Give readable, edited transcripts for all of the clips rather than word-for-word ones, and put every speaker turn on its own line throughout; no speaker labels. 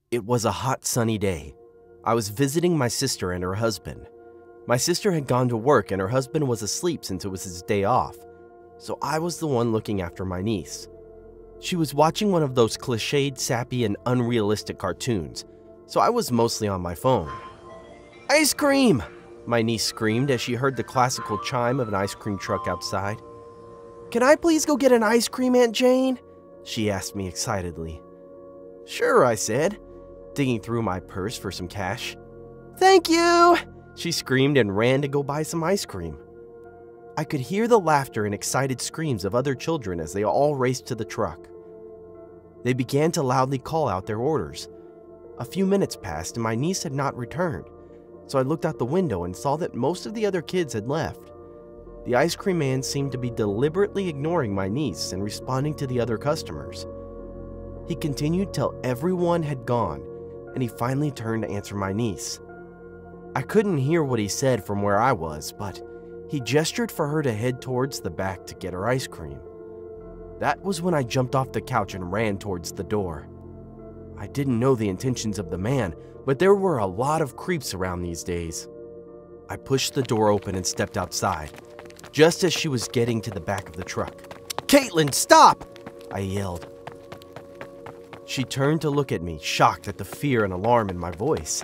It was a hot, sunny day. I was visiting my sister and her husband. My sister had gone to work and her husband was asleep since it was his day off, so I was the one looking after my niece. She was watching one of those cliched, sappy, and unrealistic cartoons, so I was mostly on my phone. "Ice cream!" my niece screamed as she heard the classical chime of an ice cream truck outside. "Can I please go get an ice cream, Aunt Jane?" she asked me excitedly. "Sure," I said, digging through my purse for some cash. "Thank you!" she screamed and ran to go buy some ice cream. I could hear the laughter and excited screams of other children as they all raced to the truck. They began to loudly call out their orders. A few minutes passed and my niece had not returned, so I looked out the window and saw that most of the other kids had left. The ice cream man seemed to be deliberately ignoring my niece and responding to the other customers. He continued till everyone had gone, and he finally turned to answer my niece. I couldn't hear what he said from where I was, but he gestured for her to head towards the back to get her ice cream. That was when I jumped off the couch and ran towards the door. I didn't know the intentions of the man, but there were a lot of creeps around these days. I pushed the door open and stepped outside, just as she was getting to the back of the truck. "Caitlin, stop!" I yelled. She turned to look at me, shocked at the fear and alarm in my voice.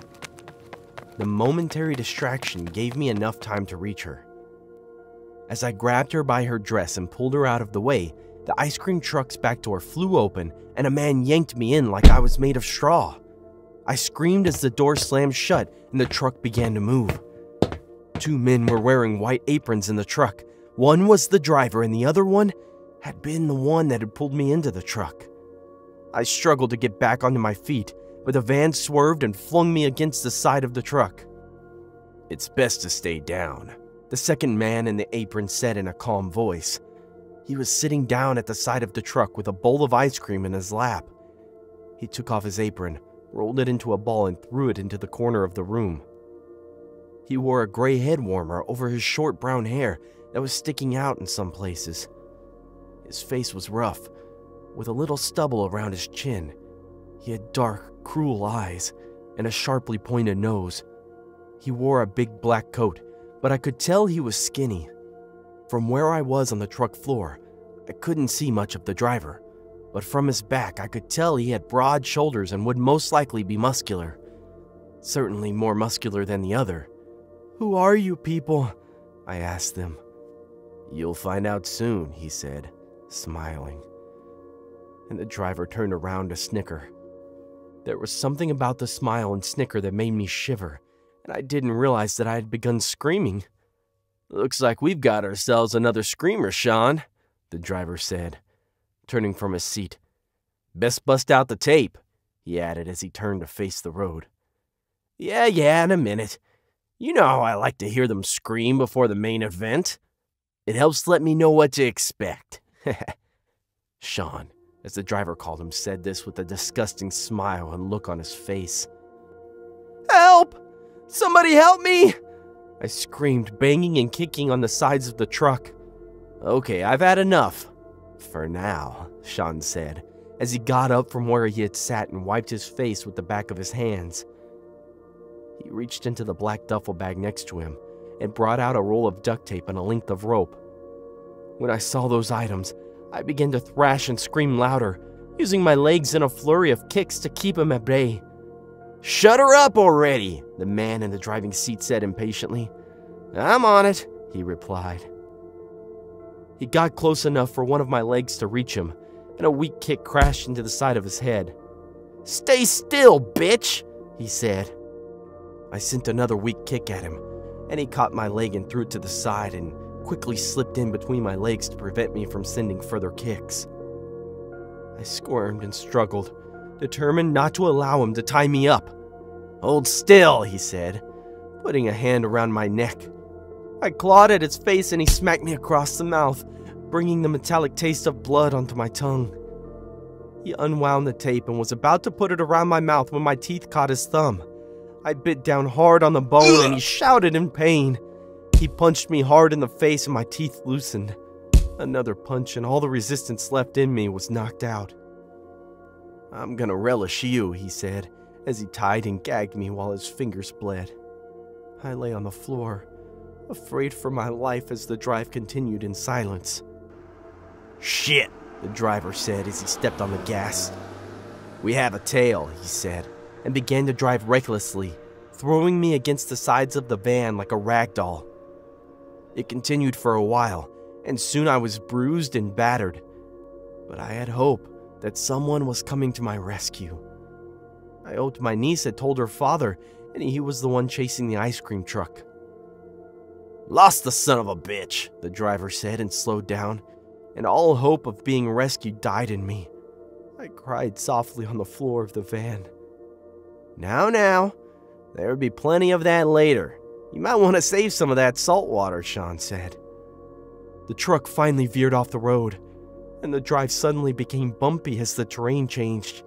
The momentary distraction gave me enough time to reach her. As I grabbed her by her dress and pulled her out of the way, the ice cream truck's back door flew open and a man yanked me in like I was made of straw. I screamed as the door slammed shut and the truck began to move. Two men were wearing white aprons in the truck. One was the driver and the other one had been the one that had pulled me into the truck. I struggled to get back onto my feet, but the van swerved and flung me against the side of the truck. "It's best to stay down," the second man in the apron said in a calm voice. He was sitting down at the side of the truck with a bowl of ice cream in his lap. He took off his apron, rolled it into a ball, and threw it into the corner of the room. He wore a gray head warmer over his short brown hair that was sticking out in some places. His face was rough, with a little stubble around his chin. He had dark, cruel eyes and a sharply pointed nose. He wore a big black coat, but I could tell he was skinny. From where I was on the truck floor, I couldn't see much of the driver, but from his back I could tell he had broad shoulders and would most likely be muscular. Certainly more muscular than the other. "Who are you people?" I asked them. "You'll find out soon," he said, smiling. And the driver turned around to snicker. There was something about the smile and snicker that made me shiver, and I didn't realize that I had begun screaming. "Looks like we've got ourselves another screamer, Sean," the driver said, turning from his seat. "Best bust out the tape," he added as he turned to face the road. Yeah, in a minute. You know how I like to hear them scream before the main event. It helps let me know what to expect." Sean, as the driver called him, said this with a disgusting smile and look on his face. "Help! Somebody help me!" I screamed, banging and kicking on the sides of the truck. "Okay, I've had enough. For now," Sean said, as he got up from where he had sat and wiped his face with the back of his hands. He reached into the black duffel bag next to him and brought out a roll of duct tape and a length of rope. When I saw those items, I began to thrash and scream louder, using my legs in a flurry of kicks to keep him at bay. "Shut her up already," the man in the driving seat said impatiently. "I'm on it," he replied. He got close enough for one of my legs to reach him, and a weak kick crashed into the side of his head. "Stay still, bitch," he said. I sent another weak kick at him, and he caught my leg and threw it to the side and quickly slipped in between my legs to prevent me from sending further kicks. I squirmed and struggled, determined not to allow him to tie me up. "Hold still," he said, putting a hand around my neck. I clawed at his face and he smacked me across the mouth, bringing the metallic taste of blood onto my tongue. He unwound the tape and was about to put it around my mouth when my teeth caught his thumb. I bit down hard on the bone and he shouted in pain. He punched me hard in the face and my teeth loosened. Another punch and all the resistance left in me was knocked out. "I'm gonna relish you," he said, as he tied and gagged me while his fingers bled. I lay on the floor, afraid for my life as the drive continued in silence. "Shit," the driver said as he stepped on the gas. "We have a tail," he said, and began to drive recklessly, throwing me against the sides of the van like a rag doll. It continued for a while, and soon I was bruised and battered, but I had hope that someone was coming to my rescue. I hoped my niece had told her father, and he was the one chasing the ice cream truck. "Lost the son of a bitch," the driver said and slowed down, and all hope of being rescued died in me. I cried softly on the floor of the van. Now, there'll be plenty of that later. You might want to save some of that salt water," Sean said. The truck finally veered off the road, and the drive suddenly became bumpy as the terrain changed.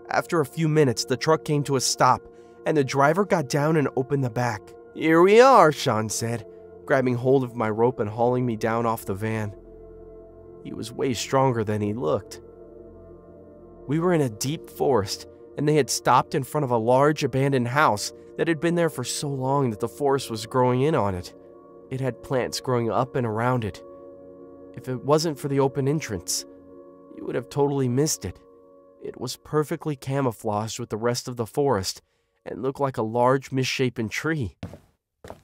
After a few minutes, the truck came to a stop, and the driver got down and opened the back. "Here we are," Sean said, grabbing hold of my rope and hauling me down off the van. He was way stronger than he looked. We were in a deep forest, and they had stopped in front of a large abandoned house that had been there for so long that the forest was growing in on it. It had plants growing up and around it. If it wasn't for the open entrance, you would have totally missed it. It was perfectly camouflaged with the rest of the forest and looked like a large misshapen tree.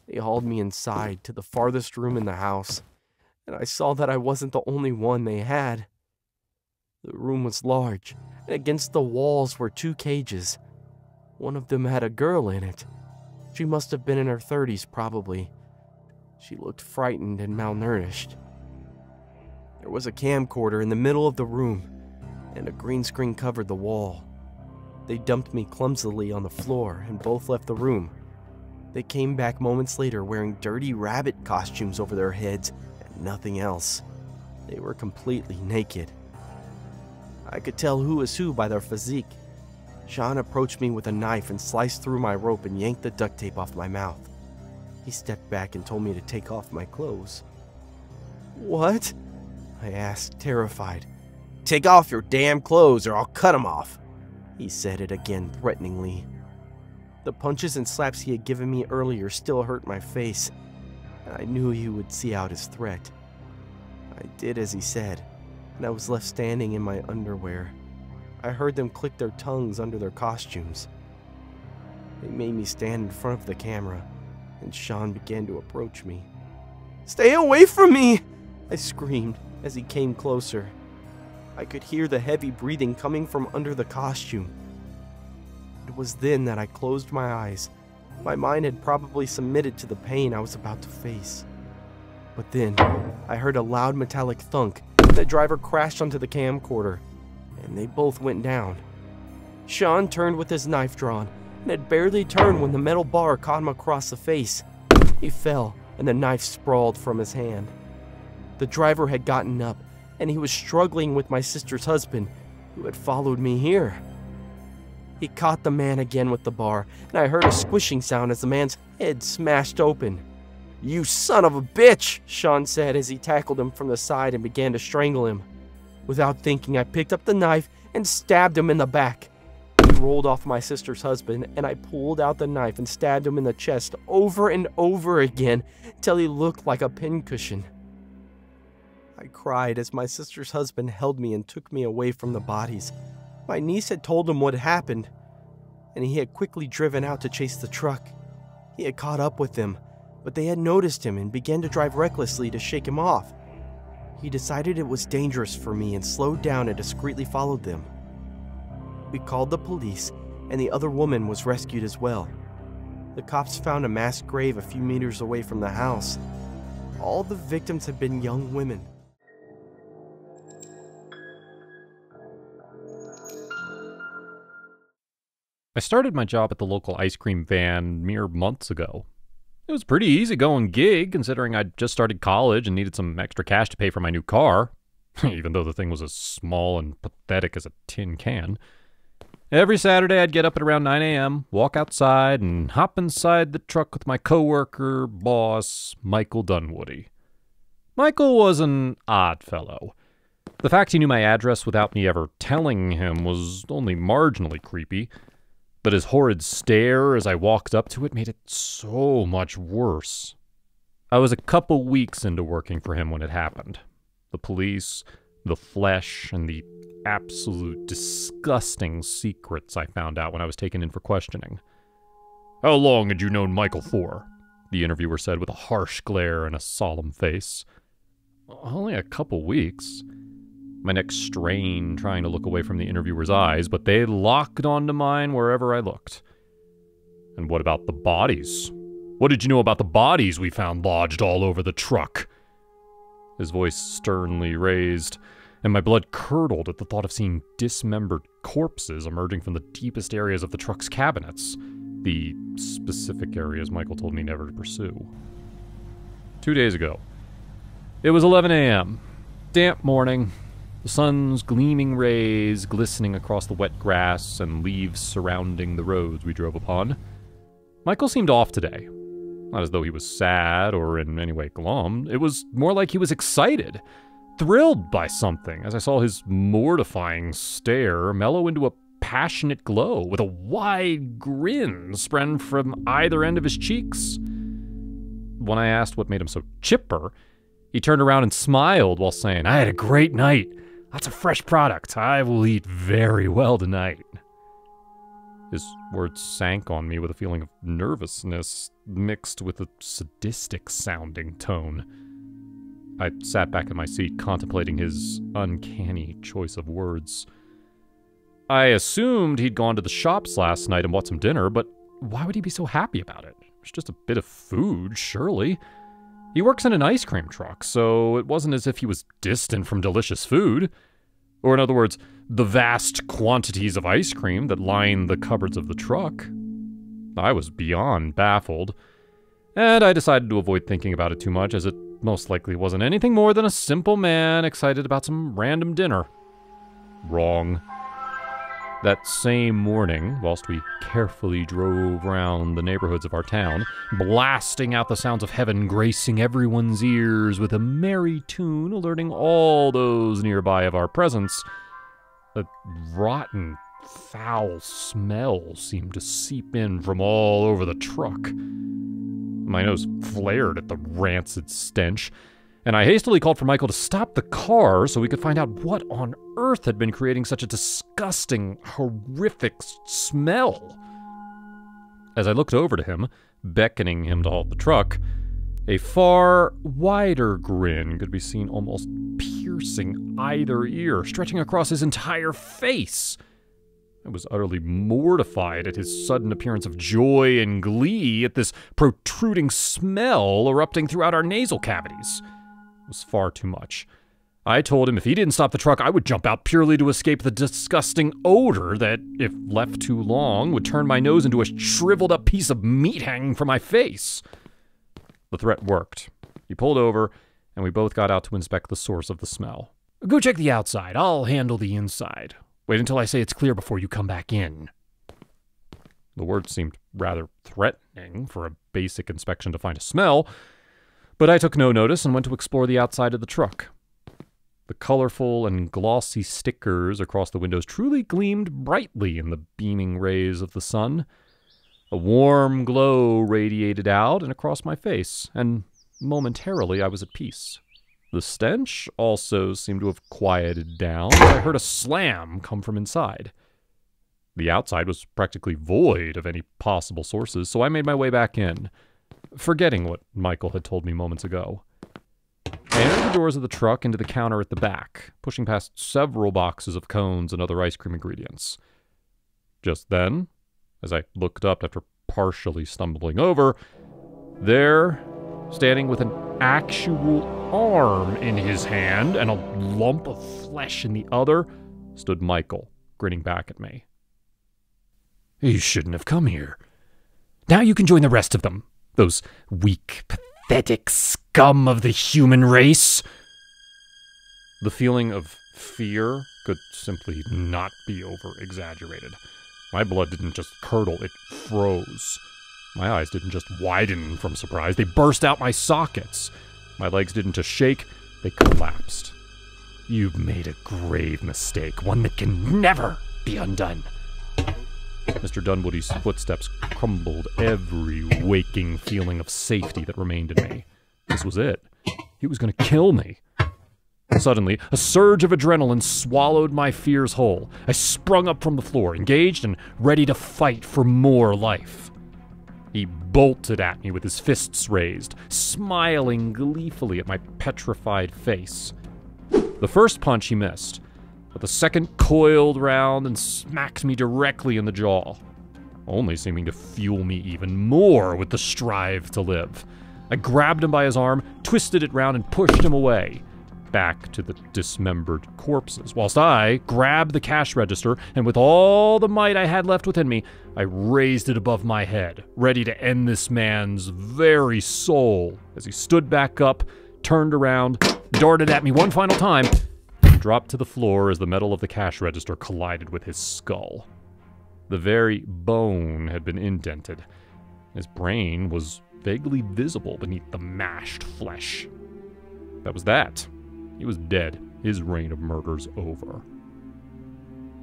They hauled me inside to the farthest room in the house, and I saw that I wasn't the only one they had. The room was large, and against the walls were 2 cages. One of them had a girl in it. She must have been in her 30s, probably. She looked frightened and malnourished. There was a camcorder in the middle of the room, and a green screen covered the wall. They dumped me clumsily on the floor and both left the room. They came back moments later wearing dirty rabbit costumes over their heads and nothing else. They were completely naked. I could tell who was who by their physique. Sean approached me with a knife and sliced through my rope and yanked the duct tape off my mouth. He stepped back and told me to take off my clothes. "What?" I asked, terrified. "Take off your damn clothes or I'll cut them off." He said it again threateningly. The punches and slaps he had given me earlier still hurt my face, and I knew he would see out his threat. I did as he said, and I was left standing in my underwear. I heard them click their tongues under their costumes. They made me stand in front of the camera, and Sean began to approach me. "Stay away from me!" I screamed as he came closer. I could hear the heavy breathing coming from under the costume. It was then that I closed my eyes. My mind had probably submitted to the pain I was about to face. But then, I heard a loud metallic thunk, and the driver crashed onto the camcorder, and they both went down. Sean turned with his knife drawn, and had barely turned when the metal bar caught him across the face. He fell, and the knife sprawled from his hand. The driver had gotten up, and he was struggling with my sister's husband, who had followed me here. He caught the man again with the bar, and I heard a squishing sound as the man's head smashed open. "You son of a bitch!" Sean said as he tackled him from the side and began to strangle him. Without thinking, I picked up the knife and stabbed him in the back. He rolled off my sister's husband, and I pulled out the knife and stabbed him in the chest over and over again till he looked like a pincushion. I cried as my sister's husband held me and took me away from the bodies. My niece had told him what happened, and he had quickly driven out to chase the truck. He had caught up with them, but they had noticed him and began to drive recklessly to shake him off. He decided it was dangerous for me and slowed down and discreetly followed them. We called the police, and the other woman was rescued as well. The cops found a mass grave a few meters away from the house. All the victims had been young women.
I started my job at the local ice cream van mere months ago. It was a pretty easygoing gig, considering I'd just started college and needed some extra cash to pay for my new car, even though the thing was as small and pathetic as a tin can. Every Saturday I'd get up at around 9 a.m., walk outside, and hop inside the truck with my coworker, boss, Michael Dunwoody. Michael was an odd fellow. The fact he knew my address without me ever telling him was only marginally creepy. But his horrid stare as I walked up to it made it so much worse. I was a couple weeks into working for him when it happened. The police, the flesh, and the absolute disgusting secrets I found out when I was taken in for questioning. "How long had you known Michael for?" the interviewer said with a harsh glare and a solemn face. "Only a couple weeks." My neck strained trying to look away from the interviewer's eyes, but they locked onto mine wherever I looked. "And what about the bodies? What did you know about the bodies we found lodged all over the truck?" His voice sternly raised, and my blood curdled at the thought of seeing dismembered corpses emerging from the deepest areas of the truck's cabinets, the specific areas Michael told me never to pursue. 2 days ago. It was 11 a.m. Damp morning. The sun's gleaming rays glistening across the wet grass and leaves surrounding the roads we drove upon. Michael seemed off today. Not as though he was sad or in any way glum. It was more like he was excited, thrilled by something, as I saw his mortifying stare mellow into a passionate glow with a wide grin spread from either end of his cheeks. When I asked what made him so chipper, he turned around and smiled while saying, "I had a great night. Lots of fresh product. I will eat very well tonight." His words sank on me with a feeling of nervousness mixed with a sadistic-sounding tone. I sat back in my seat contemplating his uncanny choice of words. I assumed he'd gone to the shops last night and bought some dinner, but why would he be so happy about it? It's just a bit of food, surely. He works in an ice cream truck, so it wasn't as if he was distant from delicious food. Or in other words, the vast quantities of ice cream that lined the cupboards of the truck. I was beyond baffled, and I decided to avoid thinking about it too much, as it most likely wasn't anything more than a simple man excited about some random dinner. Wrong. That same morning, whilst we carefully drove round the neighborhoods of our town, blasting out the sounds of heaven gracing everyone's ears with a merry tune, alerting all those nearby of our presence, a rotten, foul smell seemed to seep in from all over the truck. My nose flared at the rancid stench, and I hastily called for Michael to stop the car so we could find out what on earth had been creating such a disgusting, horrific smell. As I looked over to him, beckoning him to halt the truck, a far wider grin could be seen almost piercing either ear, stretching across his entire face. I was utterly mortified at his sudden appearance of joy and glee at this protruding smell erupting throughout our nasal cavities. It was far too much. I told him if he didn't stop the truck, I would jump out purely to escape the disgusting odor that, if left too long, would turn my nose into a shriveled up piece of meat hanging from my face. The threat worked. He pulled over, and we both got out to inspect the source of the smell. "Go check the outside. I'll handle the inside. Wait until I say it's clear before you come back in." The words seemed rather threatening for a basic inspection to find a smell, but I took no notice and went to explore the outside of the truck. The colorful and glossy stickers across the windows truly gleamed brightly in the beaming rays of the sun. A warm glow radiated out and across my face, and momentarily I was at peace. The stench also seemed to have quieted down, and I heard a slam come from inside. The outside was practically void of any possible sources, so I made my way back in, forgetting what Michael had told me moments ago. I entered the doors of the truck into the counter at the back, pushing past several boxes of cones and other ice cream ingredients. Just then, as I looked up after partially stumbling over, there, standing with an actual arm in his hand and a lump of flesh in the other, stood Michael, grinning back at me. "You shouldn't have come here. Now you can join the rest of them. Those weak, pathetic scum of the human race." The feeling of fear could simply not be over-exaggerated. My blood didn't just curdle, it froze. My eyes didn't just widen from surprise, they burst out my sockets. My legs didn't just shake, they collapsed. "You've made a grave mistake, one that can never be undone." Mr. Dunwoody's footsteps crumbled every waking feeling of safety that remained in me. This was it. He was going to kill me. Suddenly, a surge of adrenaline swallowed my fears whole. I sprung up from the floor, engaged and ready to fight for more life. He bolted at me with his fists raised, smiling gleefully at my petrified face. The first punch he missed, but the second coiled round and smacked me directly in the jaw, only seeming to fuel me even more with the strive to live. I grabbed him by his arm, twisted it round, and pushed him away, back to the dismembered corpses, whilst I grabbed the cash register, and with all the might I had left within me, I raised it above my head, ready to end this man's very soul, as he stood back up, turned around, darted at me one final time, and dropped to the floor as the metal of the cash register collided with his skull. The very bone had been indented. His brain was vaguely visible beneath the mashed flesh. That was that. He was dead. His reign of murder's over.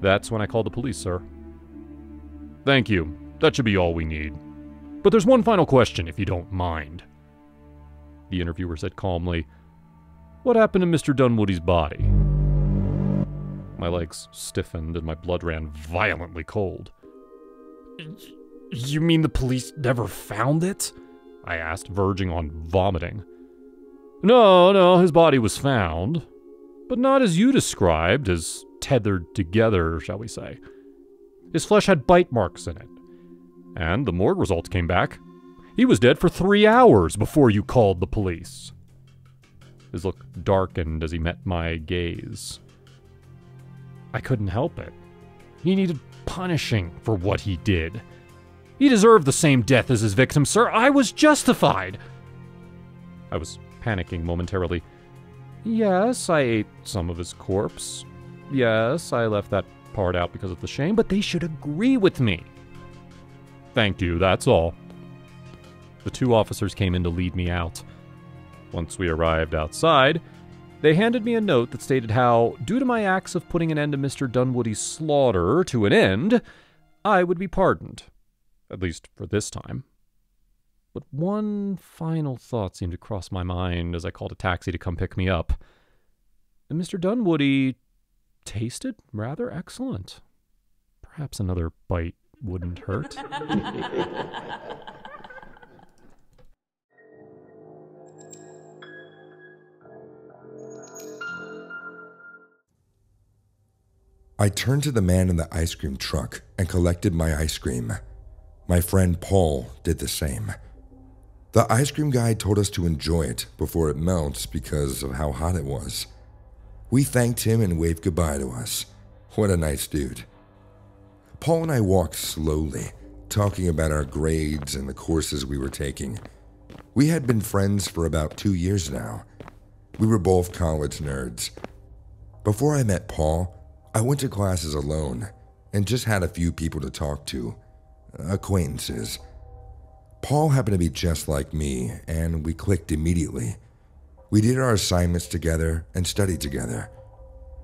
That's when I called the police, sir. Thank you. That should be all we need. But there's one final question, if you don't mind. The interviewer said calmly, "What happened to Mr. Dunwoody's body?" My legs stiffened and my blood ran violently cold. You mean the police never found it? I asked, verging on vomiting. No, his body was found, but not as you described, as tethered together, shall we say. His flesh had bite marks in it, and the morgue results came back. He was dead for 3 hours before you called the police. His look darkened as he met my gaze. I couldn't help it. He needed punishing for what he did. He deserved the same death as his victim, sir. I was justified. I was panicking momentarily. Yes, I ate some of his corpse. Yes, I left that part out because of the shame, but they should agree with me. Thank you, that's all. The 2 officers came in to lead me out. Once we arrived outside, they handed me a note that stated how, due to my acts of putting an end to Mr. Dunwoody's slaughter to an end, I would be pardoned. At least for this time. But one final thought seemed to cross my mind as I called a taxi to come pick me up. And Mr. Dunwoody tasted rather excellent. Perhaps another bite wouldn't hurt.
I turned to the man in the ice cream truck and collected my ice cream. My friend Paul did the same. The ice cream guy told us to enjoy it before it melts because of how hot it was. We thanked him and waved goodbye to us. What a nice dude. Paul and I walked slowly, talking about our grades and the courses we were taking. We had been friends for about 2 years now. We were both college nerds. Before I met Paul, I went to classes alone and just had a few people to talk to, acquaintances. Paul happened to be just like me, and we clicked immediately. We did our assignments together and studied together.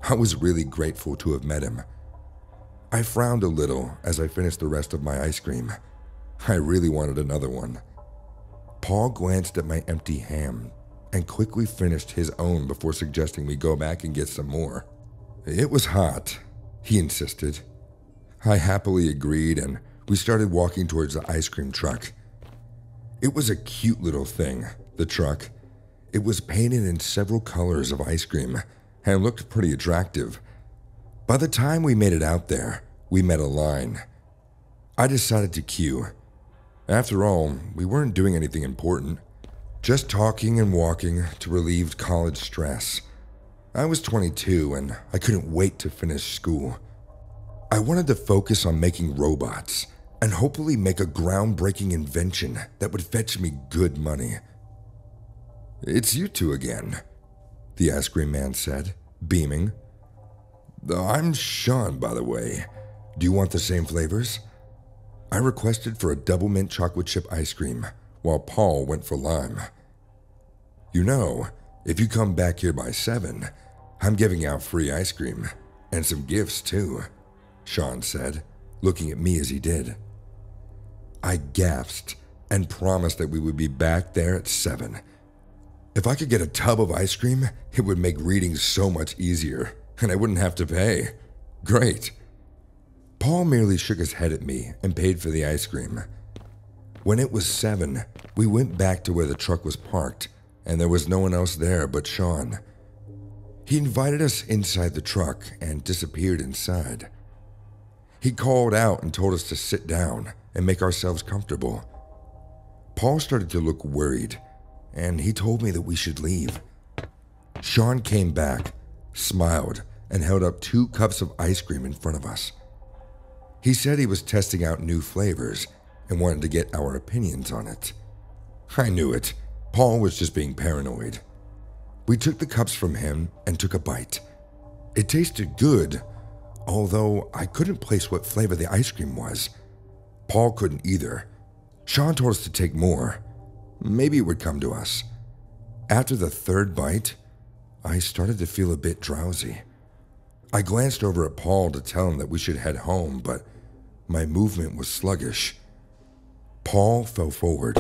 I was really grateful to have met him. I frowned a little as I finished the rest of my ice cream. I really wanted another one. Paul glanced at my empty ham and quickly finished his own before suggesting we go back and get some more. It was hot, he insisted. I happily agreed, and we started walking towards the ice cream truck. It was a cute little thing, the truck. It was painted in several colors of ice cream and looked pretty attractive. By the time we made it out there, we met a line. I decided to queue. After all, we weren't doing anything important, just talking and walking to relieve college stress. I was 22 and I couldn't wait to finish school. I wanted to focus on making robots and hopefully make a groundbreaking invention that would fetch me good money. It's you two again, the ice cream man said, beaming. I'm Sean, by the way. Do you want the same flavors? I requested for a double mint chocolate chip ice cream, while Paul went for lime. You know, if you come back here by 7, I'm giving out free ice cream, and some gifts too, Sean said, looking at me as he did. I gasped and promised that we would be back there at 7. If I could get a tub of ice cream, it would make reading so much easier, and I wouldn't have to pay. Great. Paul merely shook his head at me and paid for the ice cream. When it was 7, we went back to where the truck was parked, and there was no one else there but Sean. He invited us inside the truck and disappeared inside. He called out and told us to sit down and make ourselves comfortable. Paul started to look worried, and he told me that we should leave. Sean came back, smiled, and held up 2 cups of ice cream in front of us. He said he was testing out new flavors and wanted to get our opinions on it. I knew it. Paul was just being paranoid. We took the cups from him and took a bite. It tasted good, although I couldn't place what flavor the ice cream was. Paul couldn't either. Sean told us to take more. Maybe it would come to us. After the 3rd bite, I started to feel a bit drowsy. I glanced over at Paul to tell him that we should head home, but my movement was sluggish. Paul fell forward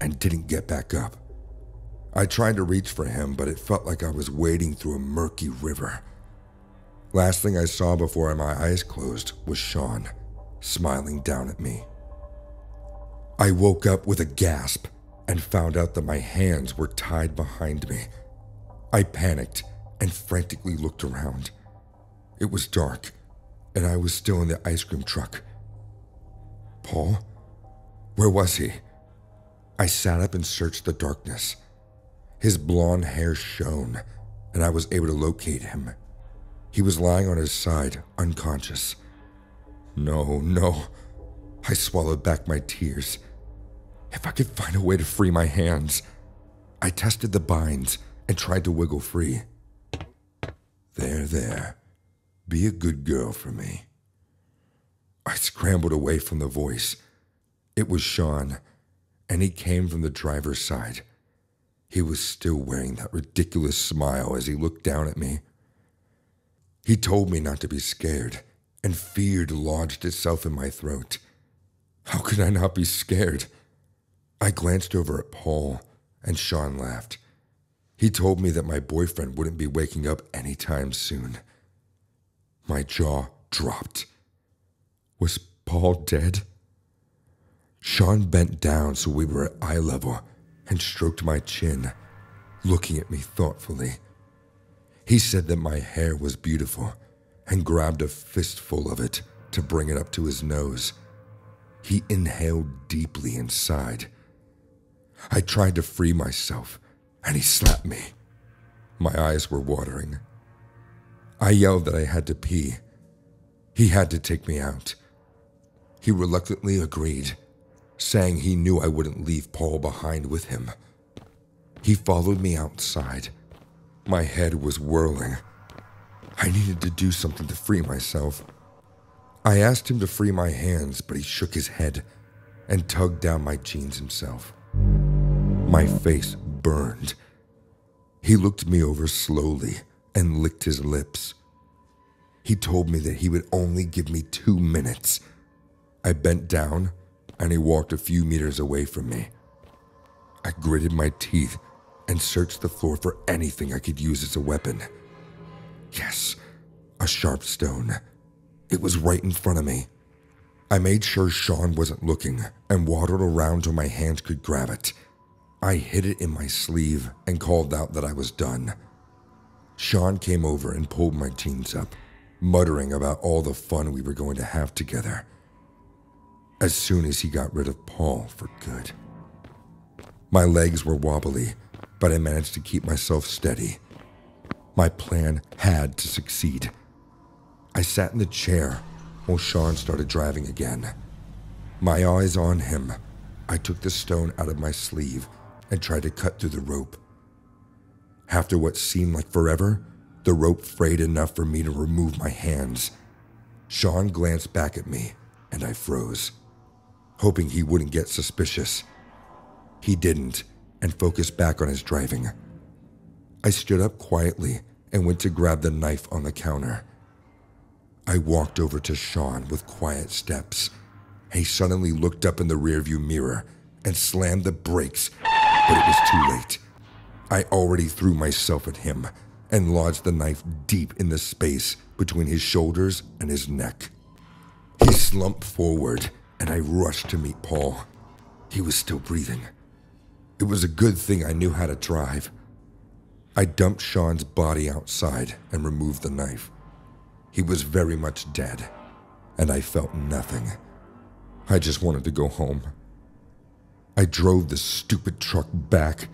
and didn't get back up. I tried to reach for him, but it felt like I was wading through a murky river. Last thing I saw before my eyes closed was Sean, smiling down at me. I woke up with a gasp and found out that my hands were tied behind me. I panicked and frantically looked around. It was dark, and I was still in the ice cream truck. Paul? Where was he? I sat up and searched the darkness. His blonde hair shone, and I was able to locate him. He was lying on his side, unconscious. No. I swallowed back my tears. If I could find a way to free my hands. I tested the binds and tried to wiggle free. There. Be a good girl for me. I scrambled away from the voice. It was Sean, and he came from the driver's side. He was still wearing that ridiculous smile as he looked down at me. He told me not to be scared, and fear lodged itself in my throat. How could I not be scared? I glanced over at Paul, and Sean laughed. He told me that my boyfriend wouldn't be waking up anytime soon. My jaw dropped. Was Paul dead? Sean bent down so we were at eye level and stroked my chin, looking at me thoughtfully. He said that my hair was beautiful and grabbed a fistful of it to bring it up to his nose. He inhaled deeply inside. I tried to free myself, and he slapped me. My eyes were watering. I yelled that I had to pee. He had to take me out. He reluctantly agreed, saying he knew I wouldn't leave Paul behind with him. He followed me outside. My head was whirling. I needed to do something to free myself. I asked him to free my hands, but he shook his head and tugged down my jeans himself. My face burned. He looked me over slowly and licked his lips. He told me that he would only give me 2 minutes. I bent down, and he walked a few meters away from me. I gritted my teeth and searched the floor for anything I could use as a weapon. Yes, a sharp stone. It was right in front of me. I made sure Sean wasn't looking and waddled around till my hands could grab it. I hid it in my sleeve and called out that I was done. Sean came over and pulled my jeans up, muttering about all the fun we were going to have together. As soon as he got rid of Paul for good. My legs were wobbly, but I managed to keep myself steady. My plan had to succeed. I sat in the chair while Sean started driving again. My eyes on him, I took the stone out of my sleeve and tried to cut through the rope. After what seemed like forever, the rope frayed enough for me to remove my hands. Sean glanced back at me, and I froze, hoping he wouldn't get suspicious. He didn't, and focused back on his driving. I stood up quietly and went to grab the knife on the counter. I walked over to Sean with quiet steps. He suddenly looked up in the rearview mirror and slammed the brakes, but it was too late. I already threw myself at him and lodged the knife deep in the space between his shoulders and his neck. He slumped forward, and I rushed to meet Paul. He was still breathing. It was a good thing I knew how to drive. I dumped Sean's body outside and removed the knife. He was very much dead, and I felt nothing. I just wanted to go home. I drove the stupid truck back,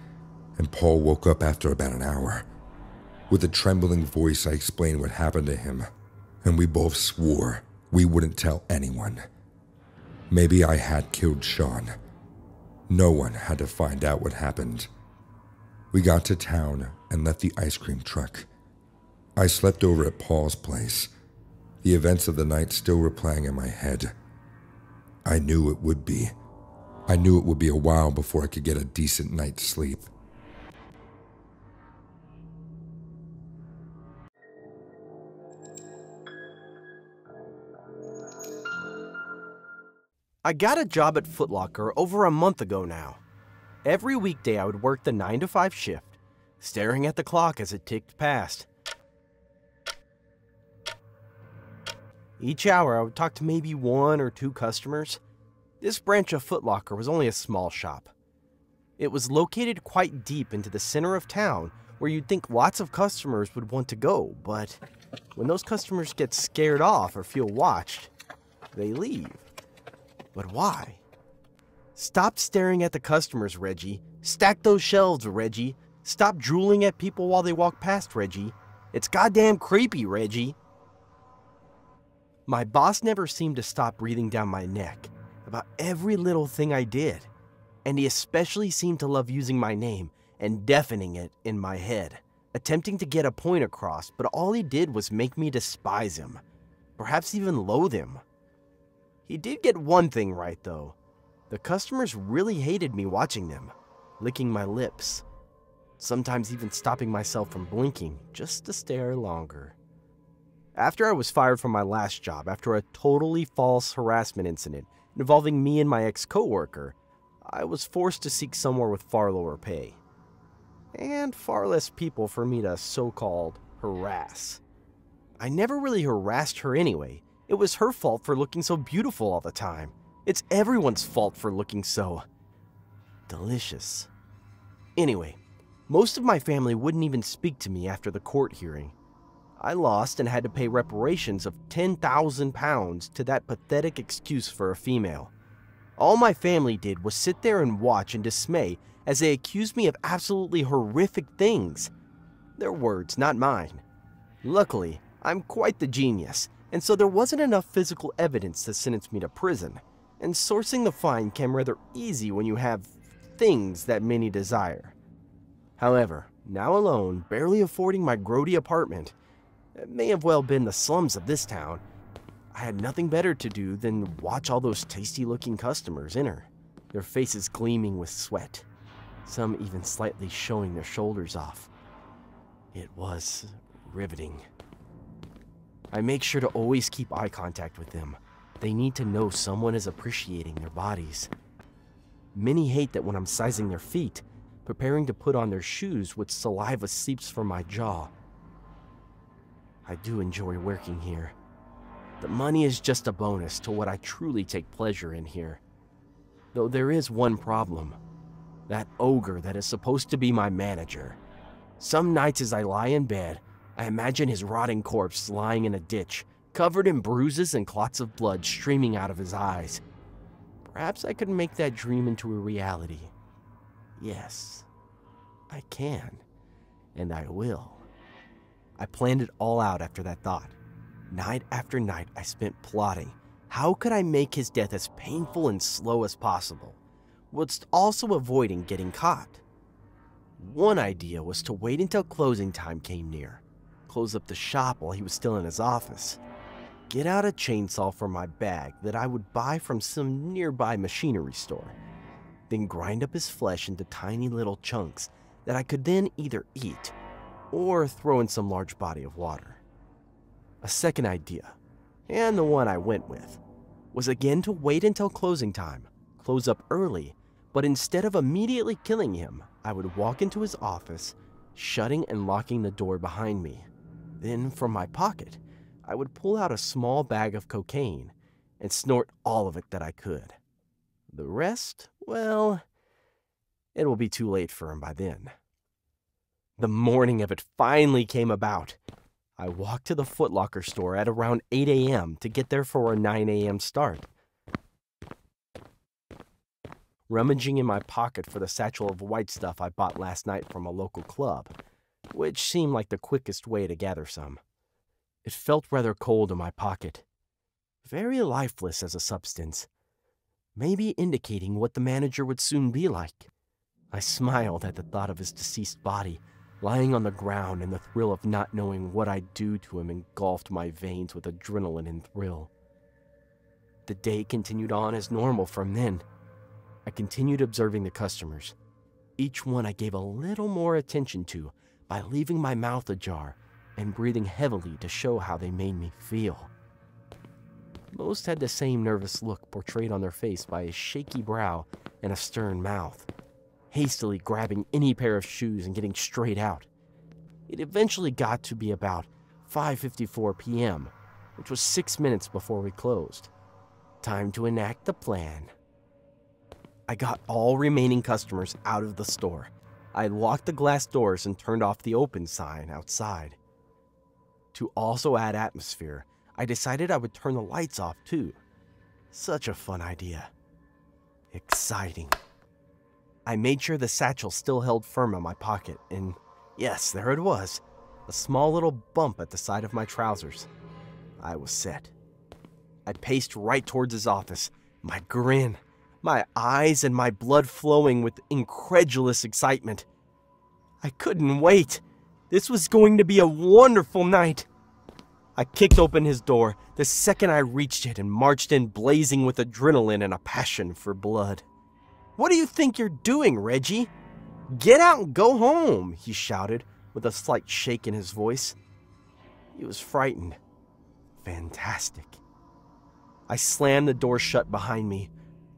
and Paul woke up after about an hour. With a trembling voice, I explained what happened to him, and we both swore we wouldn't tell anyone. Maybe I had killed Sean. No one had to find out what happened. We got to town and left the ice cream truck. I slept over at Paul's place. The events of the night still were playing in my head. I knew it would be a while before I could get a decent night's sleep.
I got a job at Foot Locker over a month ago now. Every weekday I would work the 9 to 5 shift, staring at the clock as it ticked past. Each hour I would talk to maybe 1 or 2 customers. This branch of Foot Locker was only a small shop. It was located quite deep into the center of town where you'd think lots of customers would want to go, but when those customers get scared off or feel watched, they leave. But why? Stop staring at the customers, Reggie. Stack those shelves, Reggie. Stop drooling at people while they walk past, Reggie. It's goddamn creepy, Reggie. My boss never seemed to stop breathing down my neck about every little thing I did, and he especially seemed to love using my name and deafening it in my head, attempting to get a point across, but all he did was make me despise him, perhaps even loathe him. He did get one thing right, though. The customers really hated me watching them, licking my lips, sometimes even stopping myself from blinking just to stare longer. After I was fired from my last job after a totally false harassment incident involving me and my ex-coworker, I was forced to seek somewhere with far lower pay, and far less people for me to so-called harass. I never really harassed her anyway. It was her fault for looking so beautiful all the time. It's everyone's fault for looking so delicious. Anyway, most of my family wouldn't even speak to me after the court hearing. I lost and had to pay reparations of £10,000 to that pathetic excuse for a female. All my family did was sit there and watch in dismay as they accused me of absolutely horrific things. Their words, not mine. Luckily, I'm quite the genius, and so there wasn't enough physical evidence to sentence me to prison, and sourcing the fine came rather easy when you have things that many desire. However, now alone, barely affording my grody apartment, it may have well been the slums of this town, I had nothing better to do than watch all those tasty-looking customers enter, their faces gleaming with sweat, some even slightly showing their shoulders off. It was riveting. I make sure to always keep eye contact with them. They need to know someone is appreciating their bodies. Many hate that when I'm sizing their feet, preparing to put on their shoes with saliva seeps from my jaw. I do enjoy working here. The money is just a bonus to what I truly take pleasure in here. Though there is one problem. That ogre that is supposed to be my manager. Some nights as I lie in bed, I imagine his rotting corpse lying in a ditch, covered in bruises and clots of blood streaming out of his eyes. Perhaps I could make that dream into a reality. Yes, I can, and I will. I planned it all out after that thought. Night after night, I spent plotting. How could I make his death as painful and slow as possible, whilst also avoiding getting caught? One idea was to wait until closing time came near, close up the shop while he was still in his office, get out a chainsaw from my bag that I would buy from some nearby machinery store, then grind up his flesh into tiny little chunks that I could then either eat or throw in some large body of water. A second idea and the one I went with, was again to wait until closing time, close up early, but instead of immediately killing him, I would walk into his office, shutting and locking the door behind me. Then, from my pocket, I would pull out a small bag of cocaine and snort all of it that I could. The rest, well, it will be too late for him by then. The morning of it finally came about. I walked to the Foot Locker store at around 8 a.m. to get there for a 9 a.m. start. Rummaging in my pocket for the satchel of white stuff I bought last night from a local club, which seemed like the quickest way to gather some. It felt rather cold in my pocket, very lifeless as a substance, maybe indicating what the manager would soon be like. I smiled at the thought of his deceased body lying on the ground, and the thrill of not knowing what I'd do to him engulfed my veins with adrenaline and thrill. The day continued on as normal from then. I continued observing the customers. Each one I gave a little more attention to by leaving my mouth ajar and breathing heavily to show how they made me feel. Most had the same nervous look portrayed on their face by a shaky brow and a stern mouth, hastily grabbing any pair of shoes and getting straight out. It eventually got to be about 5:54 p.m., which was 6 minutes before we closed. Time to enact the plan. I got all remaining customers out of the store. I locked the glass doors and turned off the open sign outside. To also add atmosphere, I decided I would turn the lights off too. Such a fun idea. Exciting. I made sure the satchel still held firm in my pocket, and yes, there it was, a small little bump at the side of my trousers. I was set. I paced right towards his office, my grin, my eyes and my blood flowing with incredulous excitement. I couldn't wait. This was going to be a wonderful night. I kicked open his door the second I reached it and marched in blazing with adrenaline and a passion for blood. "What do you think you're doing, Reggie? Get out and go home," he shouted with a slight shake in his voice. He was frightened. Fantastic. I slammed the door shut behind me,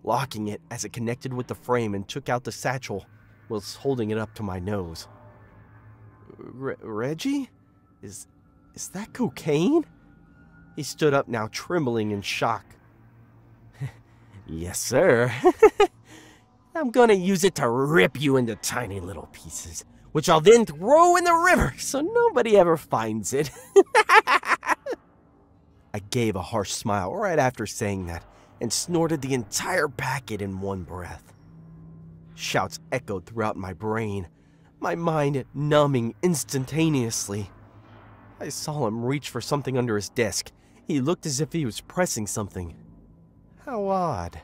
locking it as it connected with the frame, and took out the satchel whilst holding it up to my nose. Reggie? Is that cocaine?" He stood up now, trembling in shock. "Yes, sir. I'm gonna use it to rip you into tiny little pieces, which I'll then throw in the river so nobody ever finds it." I gave a harsh smile right after saying that and snorted the entire packet in one breath. Shouts echoed throughout my brain, my mind numbing instantaneously. I saw him reach for something under his desk. He looked as if he was pressing something. How odd.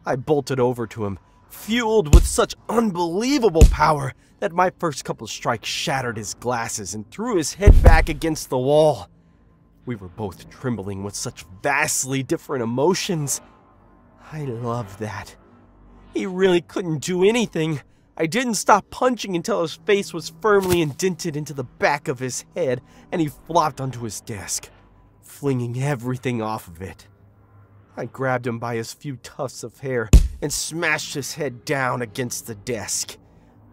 I bolted over to him, fueled with such unbelievable power that my first couple strikes shattered his glasses and threw his head back against the wall. We were both trembling with such vastly different emotions. I loved that. He really couldn't do anything. I didn't stop punching until his face was firmly indented into the back of his head and he flopped onto his desk, flinging everything off of it. I grabbed him by his few tufts of hair and smashed his head down against the desk,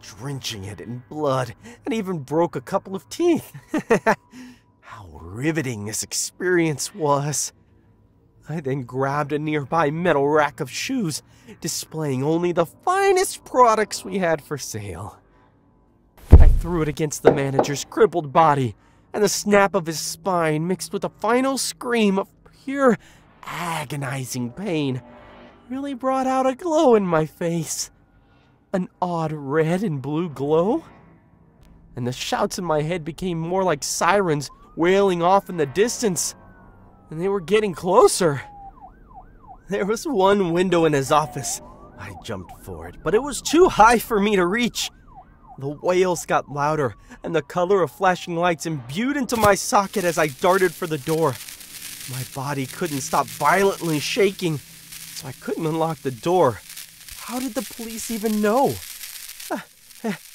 drenching it in blood, and even broke a couple of teeth. How riveting this experience was. I then grabbed a nearby metal rack of shoes, displaying only the finest products we had for sale. I threw it against the manager's crippled body, and the snap of his spine mixed with a final scream of pure agonizing pain really brought out a glow in my face. An odd red and blue glow. And the shouts in my head became more like sirens wailing off in the distance. And they were getting closer. There was one window in his office. I jumped for it, but it was too high for me to reach. The wails got louder, and the color of flashing lights imbued into my socket as I darted for the door. My body couldn't stop violently shaking, so I couldn't unlock the door. How did the police even know?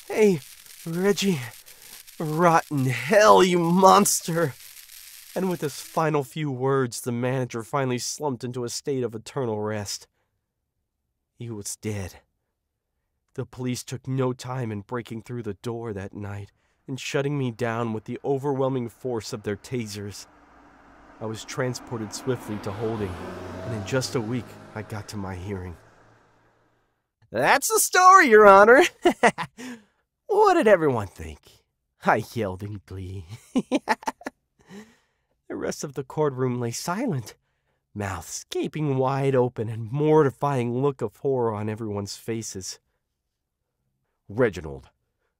Hey, Reggie. Rotten hell, you monster. And with his final few words, the manager finally slumped into a state of eternal rest. He was dead. The police took no time in breaking through the door that night and shutting me down with the overwhelming force of their tasers. I was transported swiftly to holding, and in just a week, I got to my hearing. "That's the story, Your Honor." What did everyone think? I yelled in glee. The rest of the courtroom lay silent, mouths gaping wide open and mortifying look of horror on everyone's faces. "Reginald,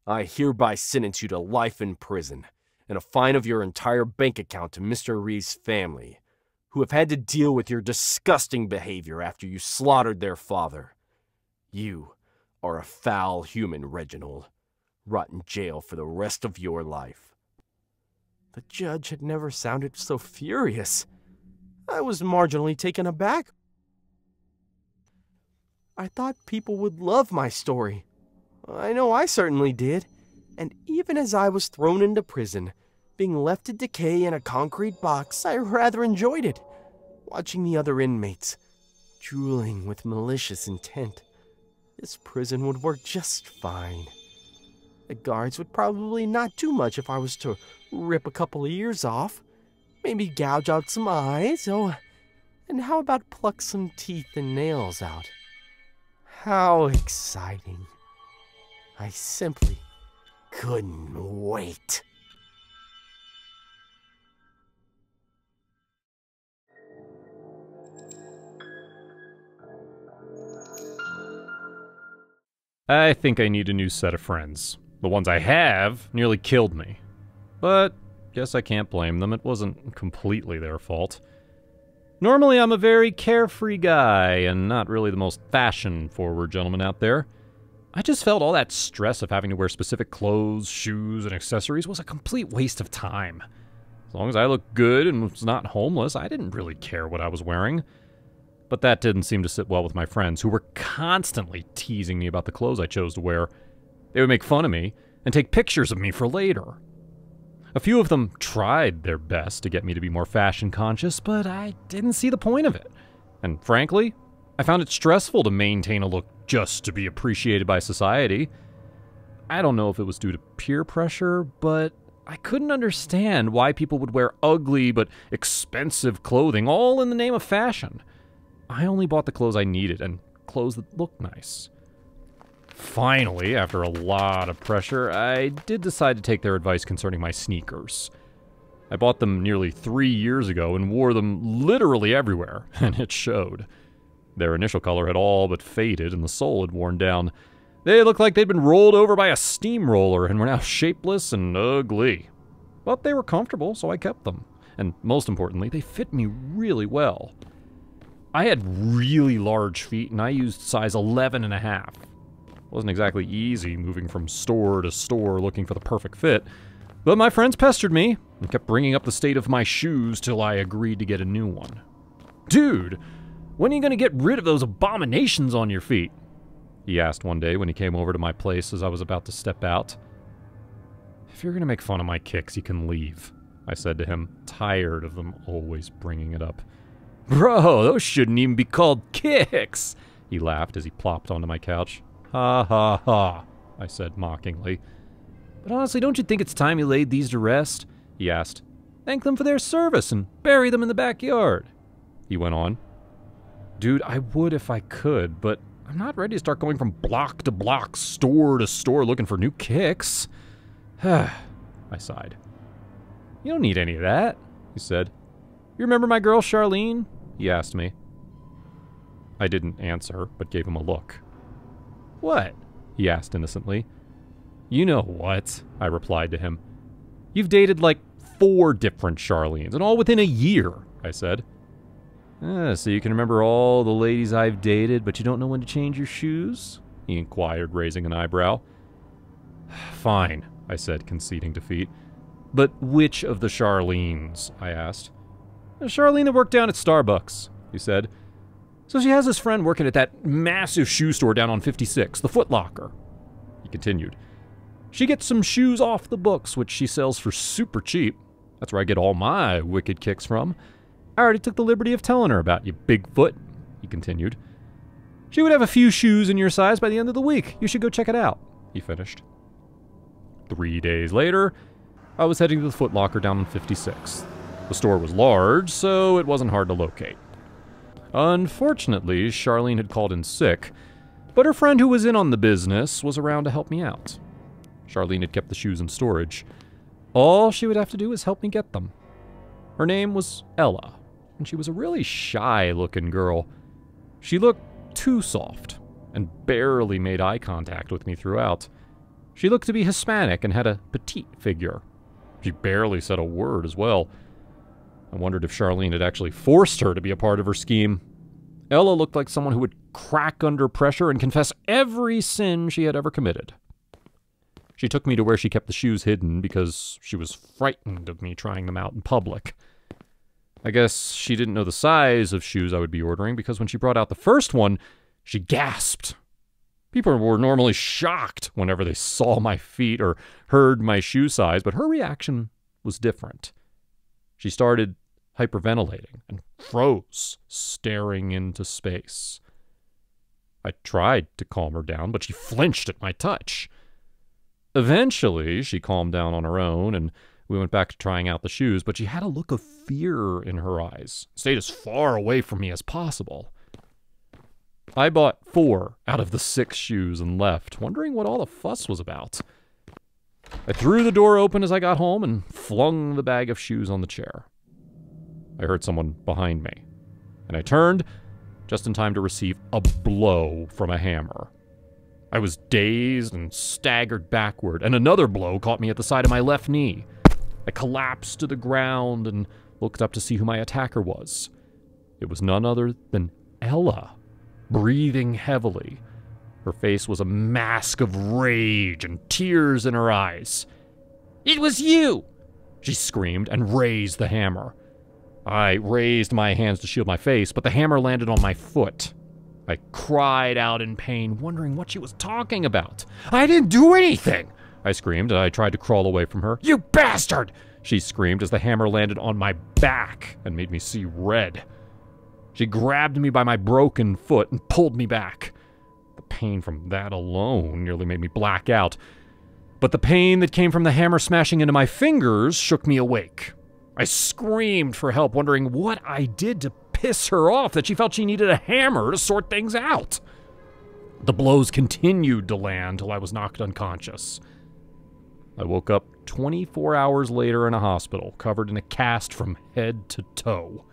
I hereby sentence you to life in prison and a fine of your entire bank account to Mr. Reeves' family, who have had to deal with your disgusting behavior after you slaughtered their father. You are a foul human, Reginald. Rot in jail for the rest of your life." The judge had never sounded so furious. I was marginally taken aback. I thought people would love my story. I know I certainly did. And even as I was thrown into prison, being left to decay in a concrete box, I rather enjoyed it, watching the other inmates, drooling with malicious intent. This prison would work just fine. The guards would probably not do much if I was to rip a couple of ears off, maybe gouge out some eyes, and how about pluck some teeth and nails out? How exciting. I simply couldn't wait.
I think I need a new set of friends. The ones I have nearly killed me. But guess I can't blame them. It wasn't completely their fault. Normally I'm a very carefree guy and not really the most fashion-forward gentleman out there. I just felt all that stress of having to wear specific clothes, shoes, and accessories was a complete waste of time. As long as I looked good and was not homeless, I didn't really care what I was wearing. But that didn't seem to sit well with my friends, who were constantly teasing me about the clothes I chose to wear. They would make fun of me and take pictures of me for later. A few of them tried their best to get me to be more fashion conscious, but I didn't see the point of it. And frankly, I found it stressful to maintain a look just to be appreciated by society. I don't know if it was due to peer pressure, but I couldn't understand why people would wear ugly but expensive clothing, all in the name of fashion. I only bought the clothes I needed and clothes that looked nice. Finally, after a lot of pressure, I did decide to take their advice concerning my sneakers. I bought them nearly 3 years ago and wore them literally everywhere, and it showed. Their initial color had all but faded and the sole had worn down. They looked like they'd been rolled over by a steamroller and were now shapeless and ugly. But they were comfortable, so I kept them. And most importantly, they fit me really well. I had really large feet and I used size 11.5. It wasn't exactly easy moving from store to store looking for the perfect fit, but my friends pestered me and kept bringing up the state of my shoes till I agreed to get a new one. "Dude, when are you going to get rid of those abominations on your feet?" he asked one day when he came over to my place as I was about to step out. "If you're going to make fun of my kicks, you can leave," I said to him, tired of them always bringing it up. "Bro, those shouldn't even be called kicks," he laughed as he plopped onto my couch. "Ha ha ha," I said mockingly. "But honestly, don't you think it's time you laid these to rest?" he asked. "Thank them for their service and bury them in the backyard," he went on. "Dude, I would if I could, but I'm not ready to start going from block to block, store to store looking for new kicks." I sighed. "You don't need any of that," he said. "You remember my girl Charlene?" he asked me. I didn't answer, but gave him a look. "What?" he asked innocently. "You know what," I replied to him. "You've dated like 4 different Charlenes, and all within a year," I said. So you can remember all the ladies I've dated, but you don't know when to change your shoes?" he inquired, raising an eyebrow. "Fine," I said, conceding defeat. "But which of the Charlenes?" I asked. "A Charlene that worked down at Starbucks," he said. "So she has this friend working at that massive shoe store down on 56, the Foot Locker." He continued. "She gets some shoes off the books, which she sells for super cheap. That's where I get all my wicked kicks from. I already took the liberty of telling her about you, Bigfoot," he continued. "She would have a few shoes in your size by the end of the week. You should go check it out," he finished. 3 days later, I was heading to the Foot Locker down on 56th. The store was large, so it wasn't hard to locate. Unfortunately, Charlene had called in sick, but her friend who was in on the business was around to help me out. Charlene had kept the shoes in storage. All she would have to do was help me get them. Her name was Ella, and she was a really shy-looking girl. She looked too soft and barely made eye contact with me throughout. She looked to be Hispanic and had a petite figure. She barely said a word as well. I wondered if Charlene had actually forced her to be a part of her scheme. Ella looked like someone who would crack under pressure and confess every sin she had ever committed. She took me to where she kept the shoes hidden because she was frightened of me trying them out in public. I guess she didn't know the size of shoes I would be ordering because when she brought out the first one, she gasped. People were normally shocked whenever they saw my feet or heard my shoe size, but her reaction was different. She started hyperventilating and froze, staring into space. I tried to calm her down, but she flinched at my touch. Eventually, she calmed down on her own, and we went back to trying out the shoes, but she had a look of fear in her eyes, stayed as far away from me as possible. I bought 4 out of the 6 shoes and left, wondering what all the fuss was about. I threw the door open as I got home and flung the bag of shoes on the chair. I heard someone behind me, and I turned just in time to receive a blow from a hammer. I was dazed and staggered backward, and another blow caught me at the side of my left knee. I collapsed to the ground and looked up to see who my attacker was. It was none other than Ella, breathing heavily. Her face was a mask of rage and tears in her eyes. "It was you!" she screamed and raised the hammer. I raised my hands to shield my face, but the hammer landed on my foot. I cried out in pain, wondering what she was talking about. "I didn't do anything!" I screamed, and I tried to crawl away from her. "You bastard!" she screamed as the hammer landed on my back and made me see red. She grabbed me by my broken foot and pulled me back. The pain from that alone nearly made me black out, but the pain that came from the hammer smashing into my fingers shook me awake. I screamed for help, wondering what I did to piss her off that she felt she needed a hammer to sort things out. The blows continued to land till I was knocked unconscious. I woke up 24 hours later in a hospital, covered in a cast from head to toe.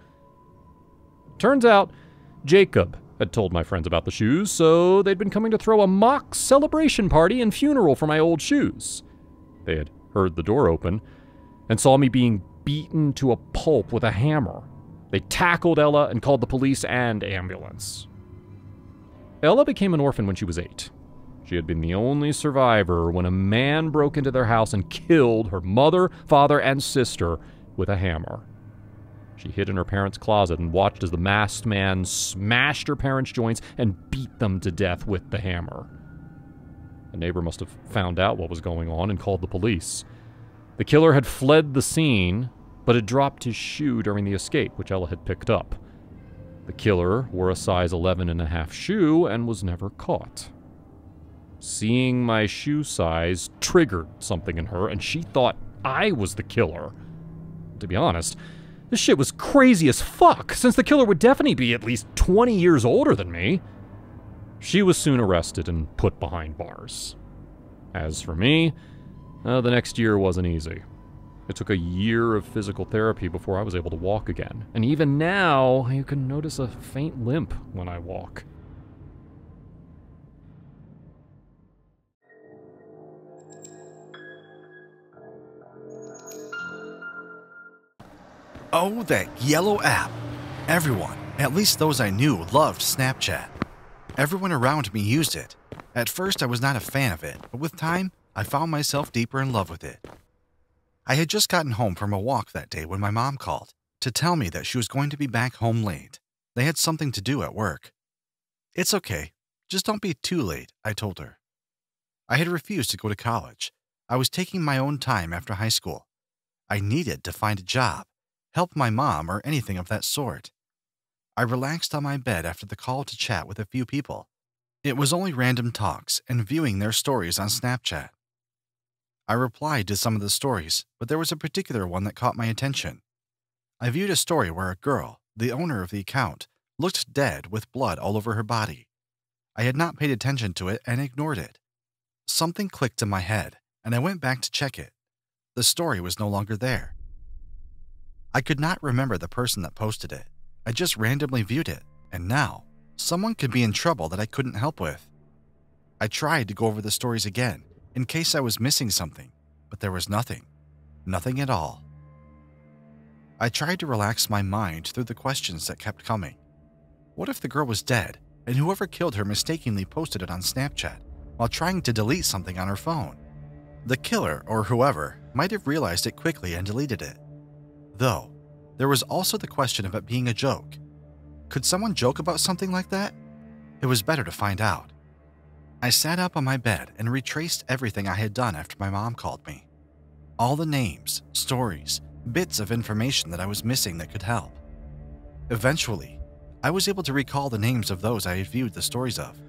Turns out, Jacob had told my friends about the shoes, so they'd been coming to throw a mock celebration party and funeral for my old shoes. They had heard the door open and saw me being beaten to a pulp with a hammer. They tackled Ella and called the police and ambulance. Ella became an orphan when she was 8. She had been the only survivor when a man broke into their house and killed her mother, father, and sister with a hammer. She hid in her parents' closet and watched as the masked man smashed her parents' joints and beat them to death with the hammer. A neighbor must have found out what was going on and called the police. The killer had fled the scene, but had dropped his shoe during the escape, which Ella had picked up. The killer wore a size 11.5 shoe and was never caught. Seeing my shoe size triggered something in her, and she thought I was the killer. To be honest, this shit was crazy as fuck, since the killer would definitely be at least 20 years older than me. She was soon arrested and put behind bars. As for me, the next year wasn't easy. It took a year of physical therapy before I was able to walk again, and even now, you can notice a faint limp when I walk.
Oh, that yellow app. Everyone, at least those I knew, loved Snapchat. Everyone around me used it. At first, I was not a fan of it, but with time, I found myself deeper in love with it. I had just gotten home from a walk that day when my mom called to tell me that she was going to be back home late. They had something to do at work. "It's okay. Just don't be too late," I told her. I had refused to go to college. I was taking my own time after high school. I needed to find a job, help my mom, or anything of that sort. I relaxed on my bed after the call to chat with a few people. It was only random talks and viewing their stories on Snapchat. I replied to some of the stories, but there was a particular one that caught my attention. I viewed a story where a girl, the owner of the account, looked dead with blood all over her body. I had not paid attention to it and ignored it. Something clicked in my head, and I went back to check it. The story was no longer there. I could not remember the person that posted it. I just randomly viewed it, and now someone could be in trouble that I couldn't help with. I tried to go over the stories again in case I was missing something, but there was nothing. Nothing at all. I tried to relax my mind through the questions that kept coming. What if the girl was dead, and whoever killed her mistakenly posted it on Snapchat while trying to delete something on her phone? The killer, or whoever, might have realized it quickly and deleted it. Though, there was also the question of it being a joke. Could someone joke about something like that? It was better to find out. I sat up on my bed and retraced everything I had done after my mom called me. All the names, stories, bits of information that I was missing that could help. Eventually, I was able to recall the names of those I had viewed the stories of.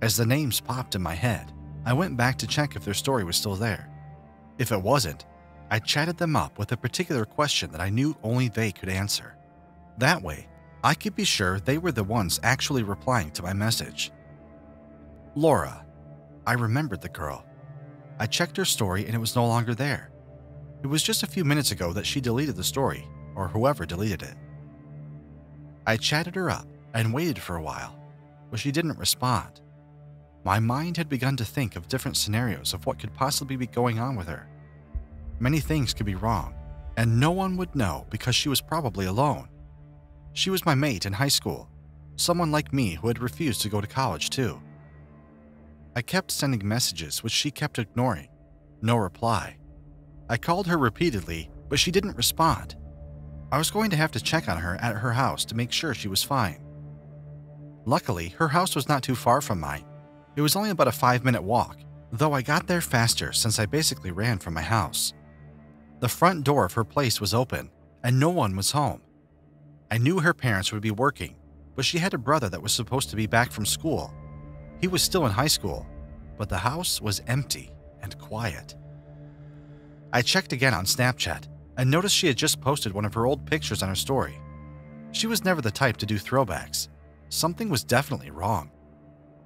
As the names popped in my head, I went back to check if their story was still there. If it wasn't, I chatted them up with a particular question that I knew only they could answer. That way, I could be sure they were the ones actually replying to my message. Laura. I remembered the girl. I checked her story and it was no longer there. It was just a few minutes ago that she deleted the story, or whoever deleted it. I chatted her up and waited for a while, but she didn't respond. My mind had begun to think of different scenarios of what could possibly be going on with her. Many things could be wrong, and no one would know because she was probably alone. She was my mate in high school, someone like me who had refused to go to college too. I kept sending messages which she kept ignoring. No reply. I called her repeatedly, but she didn't respond. I was going to have to check on her at her house to make sure she was fine. Luckily, her house was not too far from mine. It was only about a 5-minute walk, though I got there faster since I basically ran from my house. The front door of her place was open, and no one was home. I knew her parents would be working, but she had a brother that was supposed to be back from school. He was still in high school, but the house was empty and quiet. I checked again on Snapchat and noticed she had just posted one of her old pictures on her story. She was never the type to do throwbacks. Something was definitely wrong.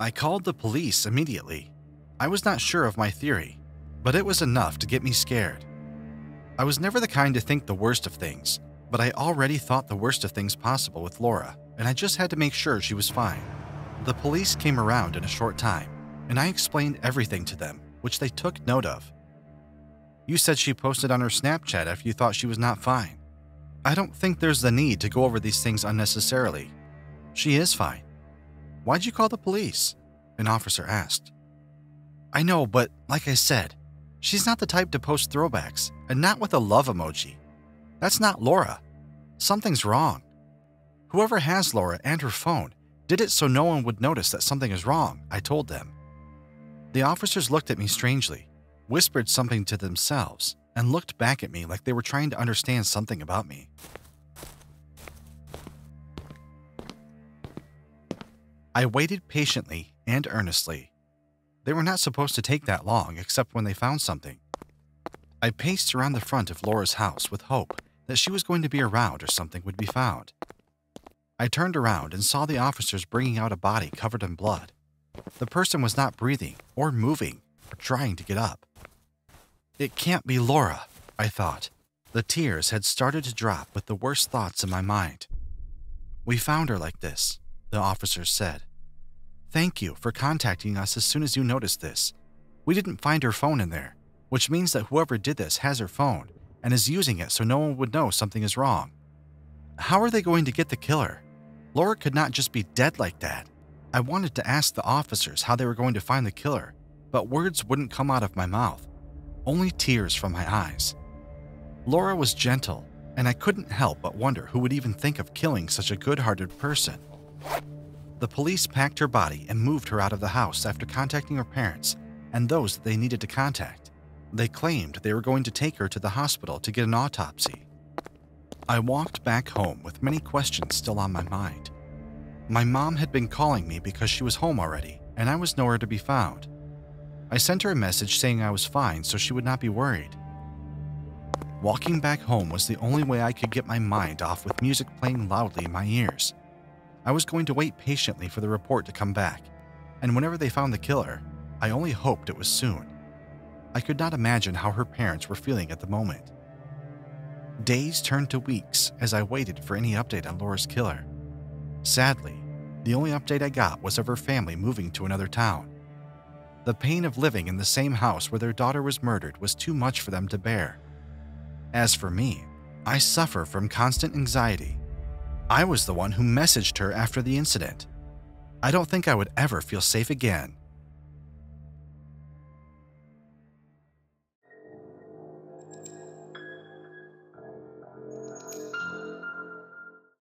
I called the police immediately. I was not sure of my theory, but it was enough to get me scared. I was never the kind to think the worst of things, but I already thought the worst of things possible with Laura, and I just had to make sure she was fine. The police came around in a short time, and I explained everything to them, which they took note of. You said she posted on her Snapchat after you thought she was not fine. I don't think there's the need to go over these things unnecessarily. She is fine. Why'd you call the police? An officer asked. I know, but like I said, she's not the type to post throwbacks, and not with a love emoji. That's not Laura. Something's wrong. Whoever has Laura and her phone did it so no one would notice that something is wrong, I told them. The officers looked at me strangely, whispered something to themselves, and looked back at me like they were trying to understand something about me. I waited patiently and earnestly. They were not supposed to take that long except when they found something. I paced around the front of Laura's house with hope that she was going to be around or something would be found. I turned around and saw the officers bringing out a body covered in blood. The person was not breathing or moving or trying to get up. It can't be Laura, I thought. The tears had started to drop with the worst thoughts in my mind. We found her like this, the officers said. Thank you for contacting us as soon as you noticed this. We didn't find her phone in there, which means that whoever did this has her phone and is using it so no one would know something is wrong. How are they going to get the killer? Laura could not just be dead like that. I wanted to ask the officers how they were going to find the killer, but words wouldn't come out of my mouth, only tears from my eyes. Laura was gentle, and I couldn't help but wonder who would even think of killing such a good-hearted person. The police packed her body and moved her out of the house after contacting her parents and those that they needed to contact. They claimed they were going to take her to the hospital to get an autopsy. I walked back home with many questions still on my mind. My mom had been calling me because she was home already, and I was nowhere to be found. I sent her a message saying I was fine so she would not be worried. Walking back home was the only way I could get my mind off with music playing loudly in my ears. I was going to wait patiently for the report to come back, and whenever they found the killer, I only hoped it was soon. I could not imagine how her parents were feeling at the moment. Days turned to weeks as I waited for any update on Laura's killer. Sadly, the only update I got was of her family moving to another town. The pain of living in the same house where their daughter was murdered was too much for them to bear. As for me, I suffer from constant anxiety. I was the one who messaged her after the incident. I don't think I would ever feel safe again.